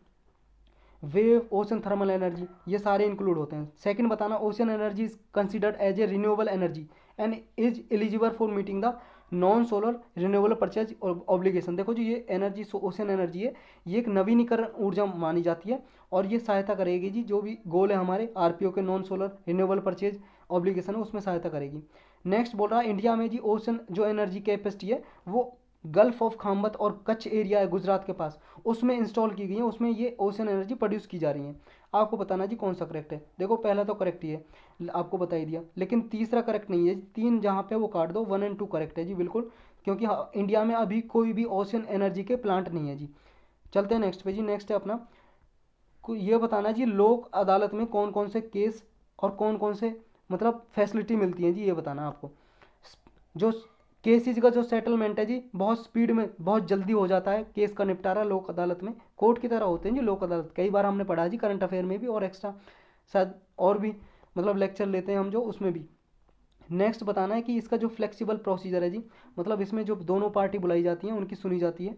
वेव, ओशन थर्मल एनर्जी, ये सारे इंक्लूड होते हैं। सेकंड बताना, ocean energy is considered as a renewable energy and is eligible for meeting the non solar renewable purchase obligation. देखो जी ये एनर्जी ओशन एनर्जी है, ये एक नवीनीकरण ऊर्जा मानी जाती है, और ये सहायता करेगी जी जो भी गोल है हमारे आरपीओ के, non solar renewable purchase obligation है, उसमें सहायता करेगी। नेक्स्ट बोल रहा है इंडिया में जी ओशन जो एनर्जी कैपेसिटी है वो गल्फ ऑफ खामत और कच्छ एरिया है गुजरात के पास, उसमें इंस्टॉल की गई है, उसमें ये ओशन एनर्जी प्रोड्यूस की जा रही है। आपको बताना जी कौन सा करेक्ट है। देखो पहला तो करेक्ट ही है, आपको बता ही दिया, लेकिन तीसरा करेक्ट नहीं है, तीन जहाँ पे वो काट दो, 1 और 2 करेक्ट है जी बिल्कुल, क्योंकि इंडिया में अभी कोई भी ओशन एनर्जी के प्लांट नहीं है जी। चलते हैं नेक्स्ट पे जी। नेक्स्ट है अपना ये बताना जी लोक अदालत में कौन कौन से केस और कौन कौन से मतलब फैसिलिटी मिलती है जी, ये बताना आपको। जो केसेज का जो सेटलमेंट है जी बहुत स्पीड में बहुत जल्दी हो जाता है, केस का निपटारा लोक अदालत में, कोर्ट की तरह होते हैं जी लोक अदालत, कई बार हमने पढ़ा जी करंट अफेयर में भी, और एक्स्ट्रा शायद और भी मतलब लेक्चर लेते हैं हम जो उसमें भी। नेक्स्ट बताना है कि इसका जो फ्लेक्सिबल प्रोसीजर है जी, मतलब इसमें जो दोनों पार्टी बुलाई जाती हैं उनकी सुनी जाती है,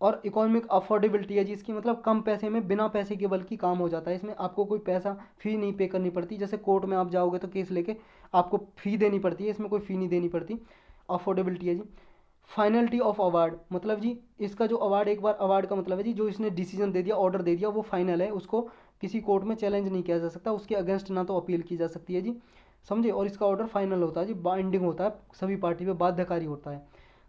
और इकोनॉमिक अफोर्डेबिलिटी है जी इसकी, मतलब कम पैसे में बिना पैसे के बल्कि काम हो जाता है, इसमें आपको कोई पैसा फ़ी नहीं पे करनी पड़ती, जैसे कोर्ट में आप जाओगे तो केस लेके आपको फ़ी देनी पड़ती है, इसमें कोई फ़ी नहीं देनी पड़ती। अफोर्डेबिलिटी है जी। फाइनलिटी ऑफ अवार्ड, मतलब जी इसका जो अवार्ड, एक बार अवार्ड का मतलब है जी जो इसने डिसीजन दे दिया, ऑर्डर दे दिया, वो फाइनल है, उसको किसी कोर्ट में चैलेंज नहीं किया जा सकता, उसके अगेंस्ट ना तो अपील की जा सकती है जी, समझे, और इसका ऑर्डर फाइनल होता है जी, बाइंडिंग होता है, सभी पार्टी पे बाध्यकारी होता है।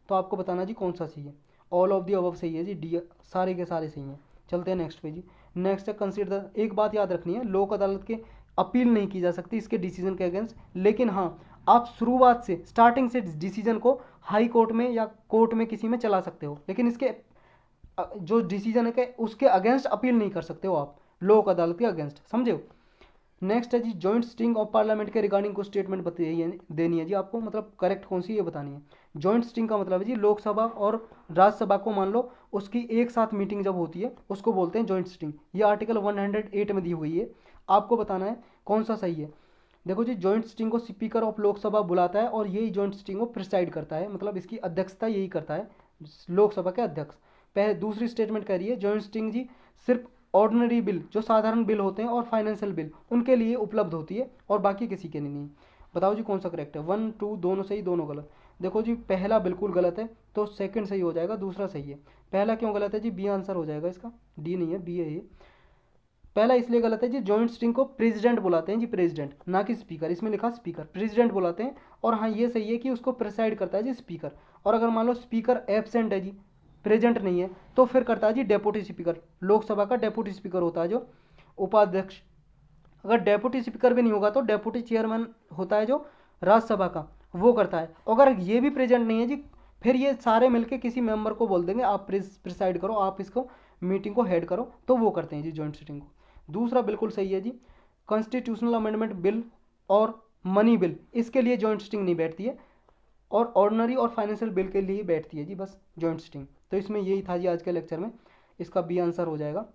तो आपको बताना जी कौन सा सही है। ऑल ऑफ दी अबव सही है जी, डी सारे के सारे सही हैं। चलते हैं नेक्स्ट पे जी। नेक्स्ट है कंसिडर, एक बात याद रखनी है, लोक अदालत के अपील नहीं की जा सकती इसके डिसीजन के अगेंस्ट, लेकिन हाँ आप शुरुआत से स्टार्टिंग से डिसीजन को हाई कोर्ट में या कोर्ट में किसी में चला सकते हो, लेकिन इसके जो डिसीजन है उसके अगेंस्ट अपील नहीं कर सकते हो आप लोक अदालत के अगेंस्ट, समझे हो। नेक्स्ट है जी जॉइंट स्टिंग ऑफ पार्लियामेंट के रिगार्डिंग को स्टेटमेंट बताइए देनी है जी आपको, मतलब करेक्ट कौन सी ये बतानी है। जॉइंट स्टिंग का मतलब है जी लोकसभा और राज्यसभा को मान लो उसकी एक साथ मीटिंग जब होती है उसको बोलते हैं जॉइंट स्टिंग, ये आर्टिकल 108 में दी हुई है। आपको बताना है कौन सा सही है। देखो जी जॉइंट स्टिंग को स्पीकर ऑफ लोकसभा बुलाता है और यही जॉइंट स्टिंग को प्रिसाइड करता है, मतलब इसकी अध्यक्षता यही करता है लोकसभा के अध्यक्ष। पहले दूसरी स्टेटमेंट कह रही है जॉइंट स्टिंग जी सिर्फ ऑर्डिनरी बिल जो साधारण बिल होते हैं और फाइनेंशियल बिल उनके लिए उपलब्ध होती है और बाकी किसी के लिए नहीं। बताओ जी कौन सा करेक्ट है। 1 2 दोनों सही दोनों गलत। देखो जी पहला बिल्कुल गलत है तो सेकंड सही हो जाएगा, दूसरा सही है। पहला क्यों गलत है जी, बी आंसर हो जाएगा इसका, डी नहीं है बी है ये। पहला इसलिए गलत है जी जॉइंट स्टिंग को प्रेसिडेंट बुलाते हैं जी, प्रेसिडेंट ना कि स्पीकर, इसमें लिखा स्पीकर, प्रेसिडेंट बुलाते हैं। और हाँ ये सही है कि उसको प्रेसाइड करता है जी स्पीकर, और अगर मान लो स्पीकर एब्सेंट है जी प्रेजेंट नहीं है तो फिर करता है जी डेप्यूटी स्पीकर। लोकसभा का डेप्यूटी स्पीकर होता है जो उपाध्यक्ष। अगर डेप्यूटी स्पीकर भी नहीं होगा तो डेप्यूटी चेयरमैन होता है जो राज्यसभा का, वो करता है। अगर ये भी प्रेजेंट नहीं है जी, फिर ये सारे मिलके किसी मेंबर को बोल देंगे आप प्रिसाइड करो, आप इसको मीटिंग को हेड करो, तो वो करते हैं जी जॉइंट सिटिंग को। दूसरा बिल्कुल सही है जी, कॉन्स्टिट्यूशनल अमेंडमेंट बिल और मनी बिल, इसके लिए जॉइंट सिटिंग नहीं बैठती है, और ऑर्डिनरी और फाइनेंशियल बिल के लिए बैठती है जी बस जॉइंट सिटिंग। तो इसमें यही था जी आज के लेक्चर में, इसका बी आंसर हो जाएगा।